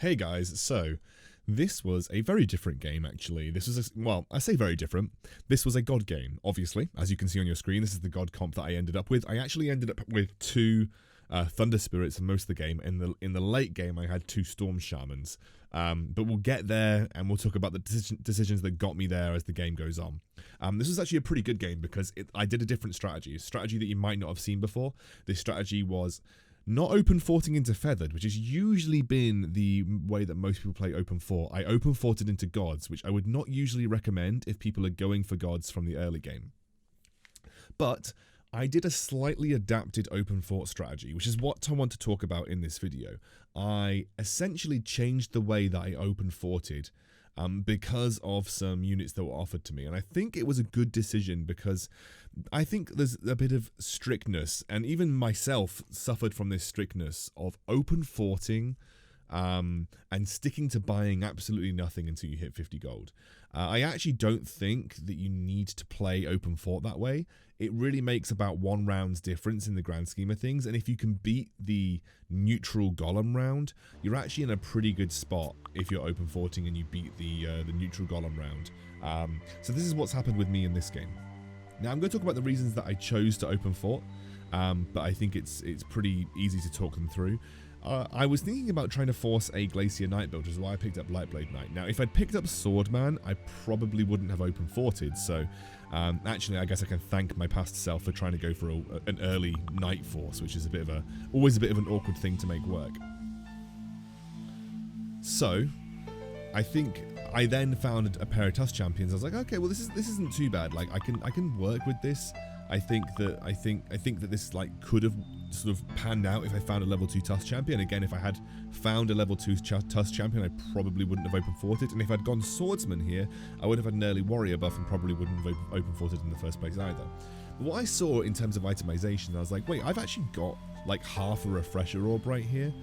Hey guys, so this was a very different game actually. This was, well, I say very different. This was a God game, obviously. As you can see on your screen, this is the God comp that I ended up with. I actually ended up with two Thunder Spirits for most of the game. In the late game, I had two Storm Shamans. But we'll get there and we'll talk about the decisions that got me there as the game goes on. This was actually a pretty good game because I did a different strategy. A strategy that you might not have seen before. This strategy was not open forting into feathered, which has usually been the way that most people play open fort. I open forted into gods, which I would not usually recommend if people are going for gods from the early game. But I did a slightly adapted open fort strategy, which is what I want to talk about in this video. I essentially changed the way that I open forted because of some units that were offered to me. And I think it was a good decision because I think there's a bit of strictness, and even myself suffered from this strictness of open forting and sticking to buying absolutely nothing until you hit 50 gold. I actually don't think that you need to play open fort that way. It really makes about 1 round's difference in the grand scheme of things, and if you can beat the neutral golem round, you're actually in a pretty good spot if you're open forting and you beat the neutral golem round. So this is what's happened with me in this game. Now I'm going to talk about the reasons that I chose to open fort, but I think it's pretty easy to talk them through. I was thinking about trying to force a Glacier Knight build, which is why I picked up Lightblade Knight. Now, if I'd picked up Swordman, I probably wouldn't have open forted, so actually I guess I can thank my past self for trying to go for an early Knight force, which is always a bit of an awkward thing to make work. So, I think I then found a pair of Tusk Champions. I was like, okay, well this isn't too bad. Like I can work with this. I think that this like could have sort of panned out if I found a level 2 Tusk Champion. Again, if I had found a level 2 Tusk Champion, I probably wouldn't have open forted. And if I'd gone Swordsman here, I would have had an early Warrior buff and probably wouldn't have open forted in the first place either. But what I saw in terms of itemization, I was like, wait, I've actually got like half a Refresher Orb right here.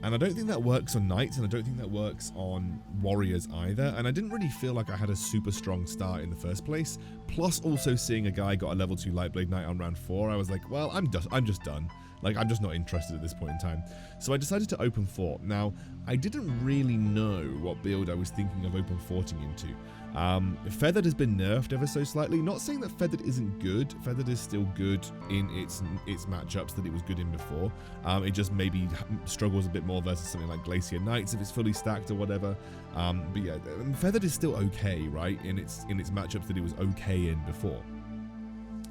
And I don't think that works on Knights, and I don't think that works on Warriors either. And I didn't really feel like I had a super strong start in the first place. Plus, also seeing a guy got a level 2 Lightblade Knight on round 4, I was like, well, I'm just done. Like, I'm just not interested at this point in time. So I decided to open fort. Now, I didn't really know what build I was thinking of open forting into. Feathered has been nerfed ever so slightly. Not saying that Feathered isn't good. Feathered is still good in its matchups that it was good in before. It just maybe struggles a bit more versus something like Glacier Knights if it's fully stacked or whatever. But yeah, Feathered is still okay, right? In its matchups that it was okay in before.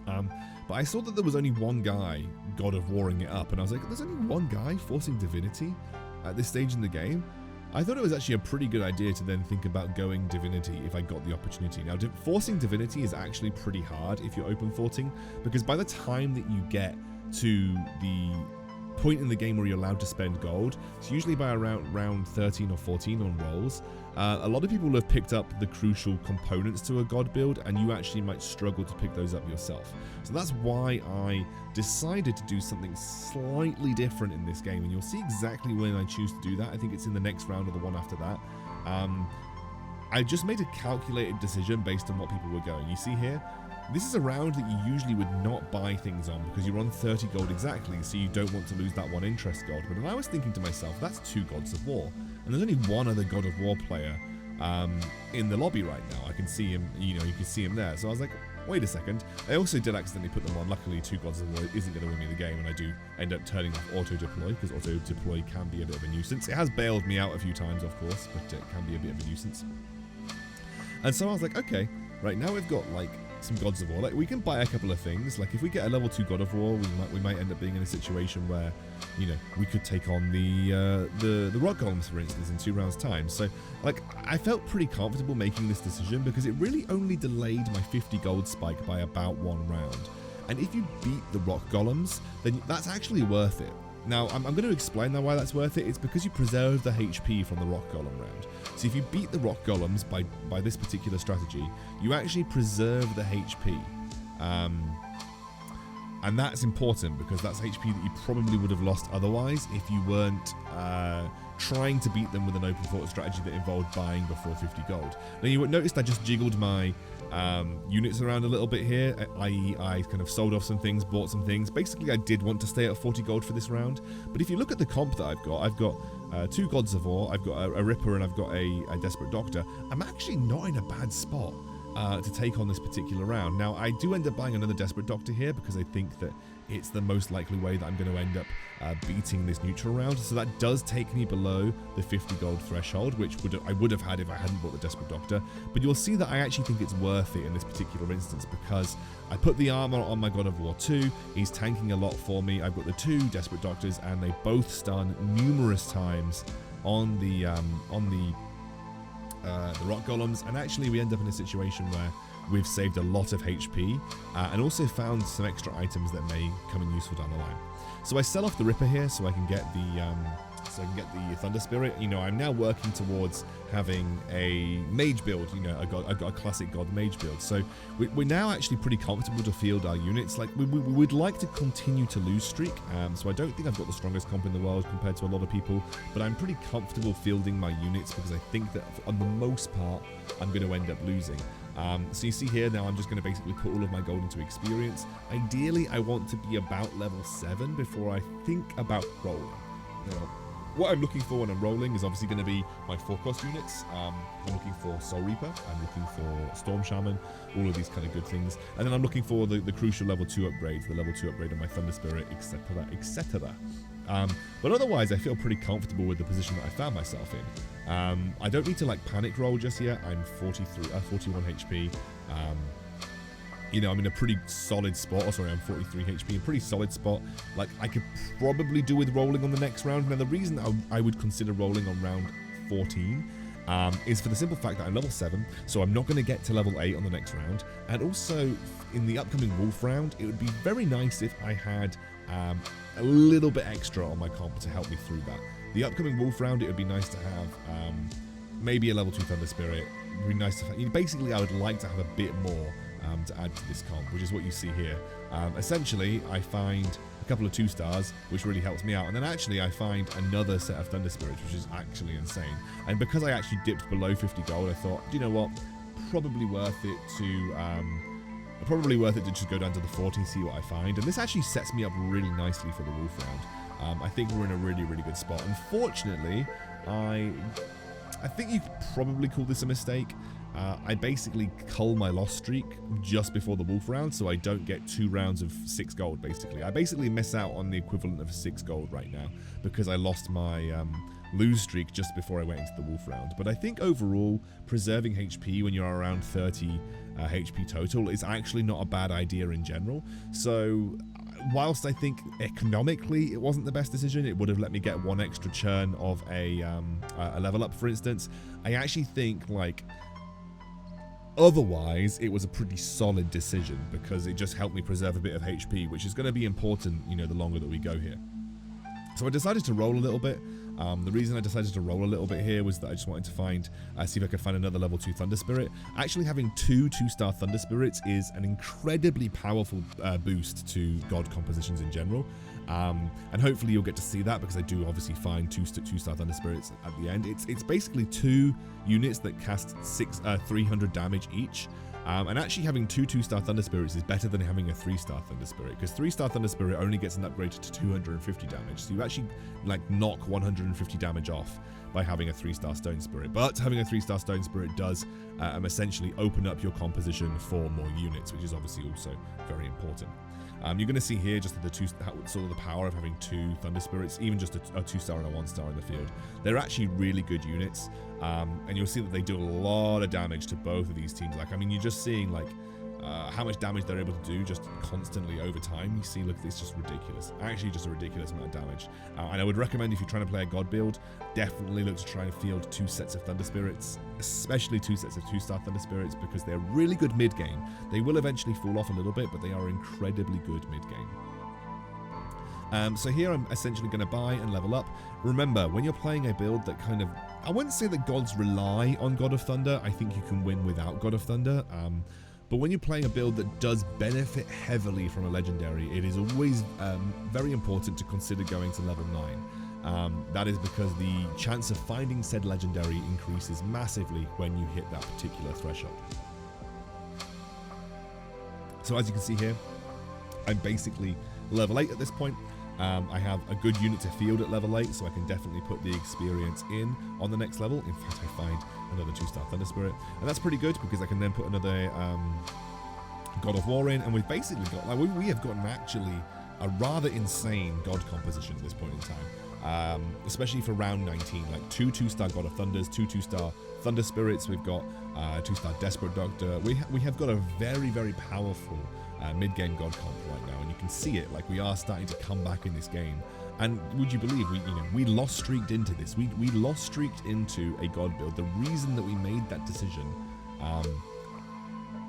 But I saw that there was only one guy God of Warring it up, and I was like, there's only one guy forcing Divinity at this stage in the game? I thought it was actually a pretty good idea to then think about going Divinity if I got the opportunity. Now, forcing Divinity is actually pretty hard if you're open forting, because by the time that you get to the point in the game where you're allowed to spend gold, it's usually by around round 13 or 14 on rolls. A lot of people have picked up the crucial components to a god build, and you actually might struggle to pick those up yourself. So that's why I decided to do something slightly different in this game, and you'll see exactly when I choose to do that. I think it's in the next round or the one after that. I just made a calculated decision based on what people were going. You see here, this is a round that you usually would not buy things on because you're on 30 gold exactly, so you don't want to lose that 1 interest gold. But then I was thinking to myself, that's 2 Gods of War, and there's only 1 other God of War player in the lobby right now. I can see him, you can see him there. So I was like, wait a second. I also did accidentally put them on. Luckily, 2 Gods of War isn't going to win me the game, and I do end up turning off auto-deploy, because auto-deploy can be a bit of a nuisance. It has bailed me out a few times, of course, but it can be a bit of a nuisance. And so I was like, okay, right, now we've got, like, some Gods of War. Like, we can buy a couple of things. Like, if we get a level 2 God of War, we might end up being in a situation where, we could take on the rock golems, for instance, in 2 rounds' time. So, like, I felt pretty comfortable making this decision because it really only delayed my 50 gold spike by about 1 round. And if you beat the rock golems, then that's actually worth it. Now, I'm going to explain now why that's worth it. It's because you preserve the HP from the rock golem round. So if you beat the rock golems by this particular strategy, you actually preserve the HP. And that's important because that's HP that you probably would have lost otherwise if you weren't trying to beat them with an open fort strategy that involved buying before 50 gold. Now you would notice I just jiggled my units around a little bit here, i.e. I kind of sold off some things, bought some things. Basically I did want to stay at 40 gold for this round, but if you look at the comp that I've got 2 Gods of War, I've got a Ripper, and I've got a Desperate Doctor. I'm actually not in a bad spot to take on this particular round. Now, I do end up buying another Desperate Doctor here because I think that it's the most likely way that I'm going to end up beating this neutral round. So that does take me below the 50 gold threshold, which I would have had if I hadn't bought the Desperate Doctor. But you'll see that I actually think it's worth it in this particular instance because I put the armor on my God of War 2. He's tanking a lot for me. I've got the 2 Desperate Doctors, and they both stun numerous times on the rock golems, and actually we end up in a situation where we've saved a lot of HP and also found some extra items that may come in useful down the line. So I sell off the Ripper here so I can get the Thunder Spirit. You know, I'm now working towards having a mage build, you know, I've got a classic god mage build. So we're now actually pretty comfortable to field our units. Like we would like to continue to lose streak, so I don't think I've got the strongest comp in the world compared to a lot of people, but I'm pretty comfortable fielding my units because I think that on the most part I'm going to end up losing. So you see here now I'm just going to basically put all of my gold into experience. Ideally I want to be about level 7 before I think about rolling. Now, what I'm looking for when I'm rolling is obviously going to be my 4-cost units. I'm looking for Soul Reaper, I'm looking for Storm Shaman, all of these kind of good things. And then I'm looking for the crucial level 2 upgrades, the level 2 upgrade on my Thunder Spirit, etc, etc. But otherwise I feel pretty comfortable with the position that I found myself in. I don't need to like panic roll just yet. I'm 41 HP. You know, I'm in a pretty solid spot. Oh, sorry, I'm 43 HP, a pretty solid spot. Like, I could probably do with rolling on the next round. Now, the reason I would consider rolling on round 14 is for the simple fact that I'm level 7, so I'm not going to get to level 8 on the next round. And also, in the upcoming Wolf round, it would be very nice if I had a little bit extra on my comp to help me through that. The upcoming Wolf round, it would be nice to have maybe a level 2 Thunder Spirit. It would be nice to have, basically, I would like to have a bit more to add to this comp, which is what you see here. Essentially, I find a couple of 2-stars, which really helps me out, and then actually I find another set of Thunder Spirits, which is actually insane. And because I actually dipped below 50 gold, I thought, you know what, probably worth it to just go down to the 40, see what I find. And this actually sets me up really nicely for the Wolf round. I think we're in a really, really good spot. Unfortunately, I think you could probably call this a mistake. I basically cull my loss streak just before the Wolf round, so I don't get 2 rounds of 6 gold, basically. I basically miss out on the equivalent of 6 gold right now because I lost my lose streak just before I went into the Wolf round. But I think overall, preserving HP when you're around 30 HP total is actually not a bad idea in general. So whilst I think economically it wasn't the best decision, it would have let me get 1 extra churn of a level up, for instance, I actually think, like, otherwise, it was a pretty solid decision because it just helped me preserve a bit of HP, which is going to be important, you know, the longer that we go here. So I decided to roll a little bit. The reason I decided to roll a little bit here was that I just wanted to see if I could find another level 2 Thunder Spirit. Actually, having 2 2-star Thunder Spirits is an incredibly powerful boost to God compositions in general. And hopefully you'll get to see that because I do obviously find 2-star Thunder Spirits at the end. It's basically 2 units that cast 300 damage each. And actually having 2 2-star Thunder Spirits is better than having a 3-star Thunder Spirit, because 3-star Thunder Spirit only gets an upgrade to 250 damage. So you actually like knock 150 damage off by having a 3-star Stone Spirit. But having a 3-star Stone Spirit does essentially open up your composition for more units, which is obviously also very important. You're going to see here just sort of the power of having 2 Thunder Spirits, even just a 2-star and a 1-star in the field. They're actually really good units, and you'll see that they do a lot of damage to both of these teams. Like, I mean, you're just seeing like how much damage they're able to do just constantly over time. You see, look, it's just ridiculous. Actually, just a ridiculous amount of damage. And I would recommend, if you're trying to play a God build, definitely look to try and field 2 sets of Thunder Spirits, especially 2 sets of 2-star Thunder Spirits, because they're really good mid-game. They will eventually fall off a little bit, but they are incredibly good mid-game. So here I'm essentially going to buy and level up. Remember, when you're playing a build that kind of, I wouldn't say that gods rely on God of Thunder. I think you can win without God of Thunder. But when you're playing a build that does benefit heavily from a legendary, it is always very important to consider going to level 9. That is because the chance of finding said legendary increases massively when you hit that particular threshold. So as you can see here, I'm basically level 8 at this point. I have a good unit to field at level 8, so I can definitely put the experience in on the next level. In fact, I find another 2-star Thunder Spirit, and that's pretty good because I can then put another God of War in, and we've basically got, like, we have gotten actually a rather insane god composition at this point in time, especially for round 19. Like 2-star God of Thunders, 2-star Thunder Spirits. We've got 2-star Desperate Doctor. We have got a very, very powerful mid-game god comp right now, and you can see it. Like, we are starting to come back in this game. And would you believe we lost streaked into this? We lost streaked into a god build. The reason that we made that decision,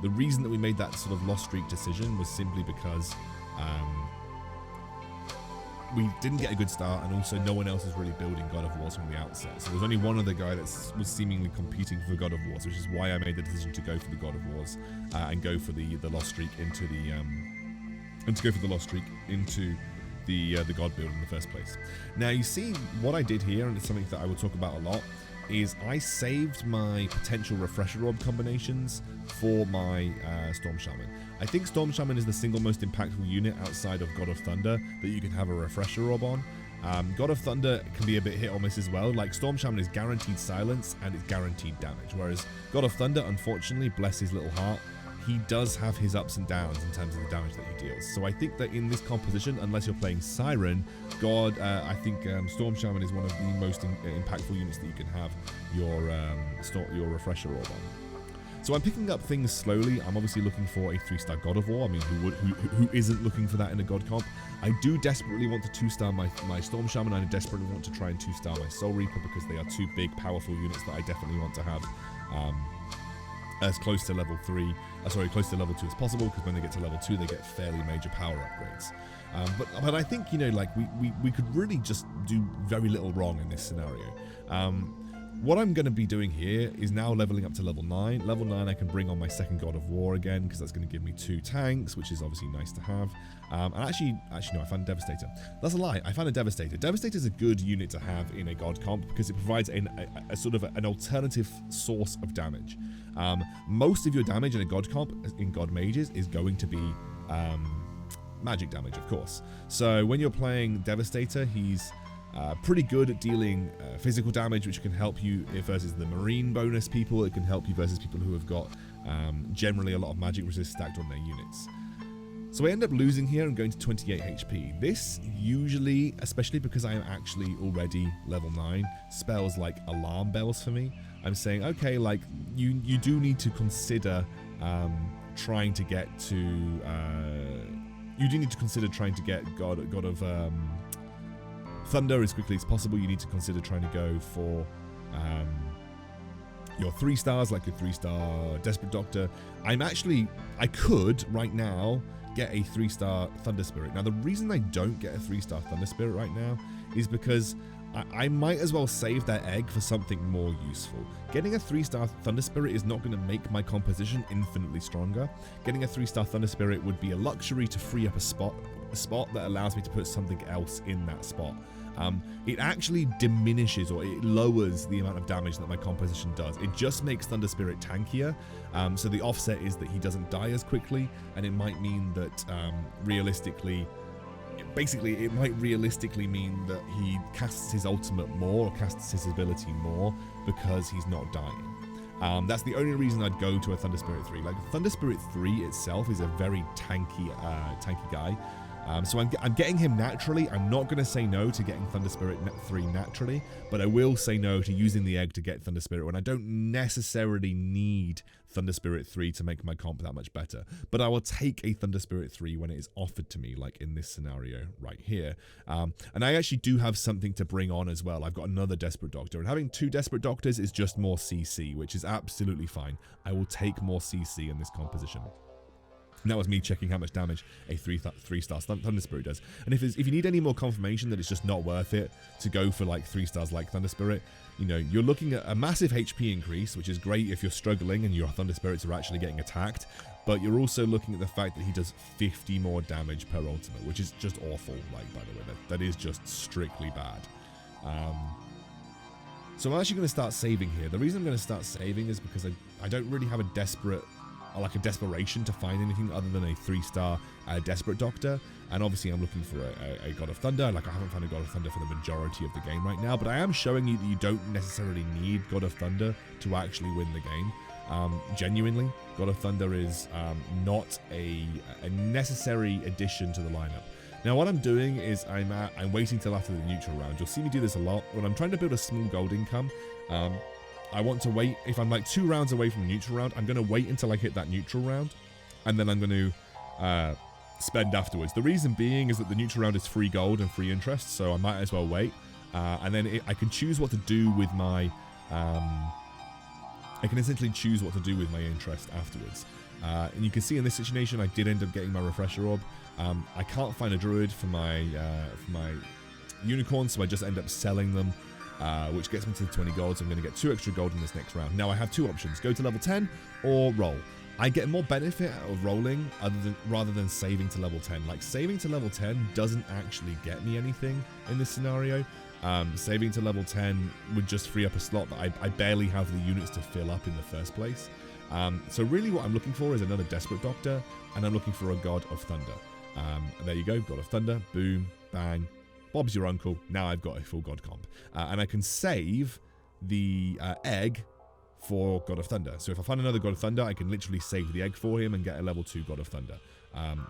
the reason that we made that sort of lost streak decision was simply because we didn't get a good start, and also no one else is really building God of Wars from the outset. So there's only one other guy that was seemingly competing for God of Wars, which is why I made the decision to go for the God of Wars and go for the lost streak into the the God build in the first place. Now you see what I did here, and it's something that I will talk about a lot, is I saved my potential Refresher Orb combinations for my Storm Shaman. I think Storm Shaman is the single most impactful unit outside of God of Thunder that you can have a Refresher Orb on. God of Thunder can be a bit hit or miss as well. Like, Storm Shaman is guaranteed silence and it's guaranteed damage, whereas God of Thunder, unfortunately, bless his little heart, he does have his ups and downs in terms of the damage that he deals. So I think that in this composition, unless you're playing Siren, I think Storm Shaman is one of the most impactful units that you can have your Refresher Orb on. So I'm picking up things slowly. I'm obviously looking for a 3-star God of War. I mean, who isn't looking for that in a God comp? I do desperately want to 2-star my Storm Shaman, and I desperately want to try and 2-star my Soul Reaper, because they are two big, powerful units that I definitely want to have as close to level 2 as possible, because when they get to level 2, they get fairly major power upgrades. But I think, like, we could really just do very little wrong in this scenario. What I'm going to be doing here is now leveling up to level 9. Level 9, I can bring on my second God of War again, because that's going to give me 2 tanks, which is obviously nice to have. And actually, no, I found a Devastator. That's a lie. I found a Devastator. Devastator is a good unit to have in a God comp, because it provides a sort of an alternative source of damage. Most of your damage in a God comp, in God Mages, is going to be magic damage, of course. So when you're playing Devastator, he's pretty good at dealing physical damage, which can help you versus the marine bonus people. It can help you versus people who have got generally a lot of magic resist stacked on their units. So I end up losing here and going to 28 HP. This usually, especially because I am actually already level 9, spells like alarm bells for me. I'm saying, okay, like, you do need to consider trying to get to God of Thunder as quickly as possible. You need to consider trying to go for your 3 stars, like a 3-star Desperate Doctor. I could right now get a 3-star Thunder Spirit. Now, the reason I don't get a 3-star Thunder Spirit right now is because I might as well save that egg for something more useful. Getting a 3-star Thunder Spirit is not going to make my composition infinitely stronger. Getting a 3-star Thunder Spirit would be a luxury to free up a spot that allows me to put something else in that spot. It actually diminishes, or it lowers the amount of damage that my composition does. It just makes Thunder Spirit tankier, so the offset is that he doesn't die as quickly, and it might mean that it might realistically mean that he casts his ultimate more, or casts his ability more, because he's not dying. That's the only reason I'd go to a Thunder Spirit 3. Like, Thunder Spirit 3 itself is a very tanky guy. So I'm getting him naturally. I'm not going to say no to getting Thunder Spirit 3 naturally, but I will say no to using the egg to get Thunder Spirit when I don't necessarily need Thunder Spirit 3 to make my comp that much better. But I will take a Thunder Spirit 3 when it is offered to me, like in this scenario right here. And I actually do have something to bring on as well. I've got another Desperate Doctor, and having 2 Desperate Doctors is just more CC, which is absolutely fine. I will take more CC in this composition. And that was me checking how much damage a 3-star Thunder Spirit does. And if you need any more confirmation that it's just not worth it to go for like 3 stars like Thunder Spirit, you're looking at a massive HP increase, which is great if you're struggling and your Thunder Spirits are actually getting attacked. But you're also looking at the fact that he does 50 more damage per ultimate, which is just awful. Like, by the way, that is just strictly bad. So I'm actually going to start saving here. The reason I'm going to start saving is because I don't really have a desperation to find anything other than a 3-star Desperate Doctor. And obviously I'm looking for a God of Thunder. Like, I haven't found a God of Thunder for the majority of the game right now, but I am showing you that you don't necessarily need God of Thunder to actually win the game. Genuinely, God of Thunder is not a necessary addition to the lineup. Now what I'm doing is I'm waiting till after the neutral round. You'll see me do this a lot. When I'm trying to build a small gold income, I want to wait. If I'm like 2 rounds away from the neutral round, I'm going to wait until I hit that neutral round, and then I'm going to spend afterwards. The reason being is that the neutral round is free gold and free interest, so I might as well wait. And then I can choose what to do with my... I can essentially choose what to do with my interest afterwards. And you can see in this situation, I did end up getting my refresher orb. I can't find a druid for my unicorn, so I just end up selling them, which gets me to the 20 gold. So I'm going to get 2 extra gold in this next round. Now I have 2 options: go to level 10 or roll. I get more benefit out of rolling rather than saving to level 10. Like, saving to level 10 doesn't actually get me anything in this scenario. Saving to level 10 would just free up a slot that I barely have the units to fill up in the first place. So really what I'm looking for is another Desperate Doctor, and I'm looking for a God of Thunder. There you go, God of Thunder, boom, bang, Bob's your uncle. Now I've got a full God comp. And I can save the egg for God of Thunder. So if I find another God of Thunder, I can literally save the egg for him and get a level 2 God of Thunder,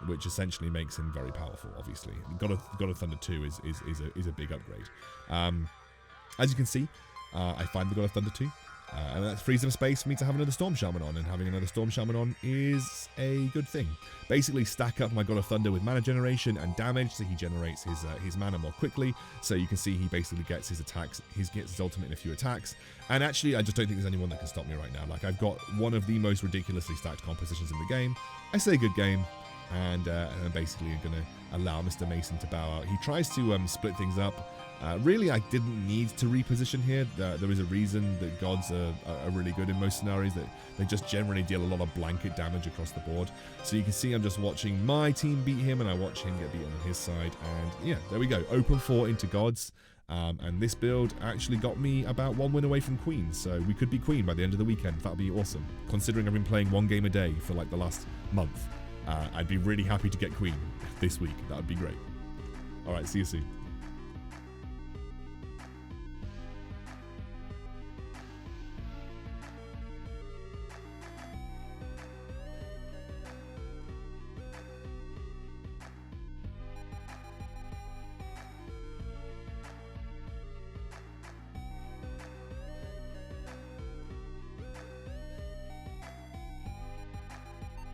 which essentially makes him very powerful, obviously. God of Thunder 2 is a big upgrade. As you can see, I find the God of Thunder 2, and that frees up space for me to have another Storm Shaman on, and having another Storm Shaman on is a good thing. Basically, stack up my God of Thunder with mana generation and damage, so he generates his mana more quickly. So you can see he basically gets his attacks, he gets his ultimate in a few attacks. And actually, I just don't think there's anyone that can stop me right now. Like, I've got one of the most ridiculously stacked compositions in the game. I say good game, and I'm basically going to allow Mr. Mason to bow out. He tries to split things up. Really, I didn't need to reposition here. There is a reason that gods are really good in most scenarios, that they just generally deal a lot of blanket damage across the board. So you can see I'm just watching my team beat him, and I watch him get beaten on his side. And yeah, there we go. Open 4 into gods. And this build actually got me about 1 win away from Queen. So we could be Queen by the end of the weekend. That would be awesome. Considering I've been playing 1 game a day for like the last month. I'd be really happy to get Queen this week. That would be great. Alright, see you soon.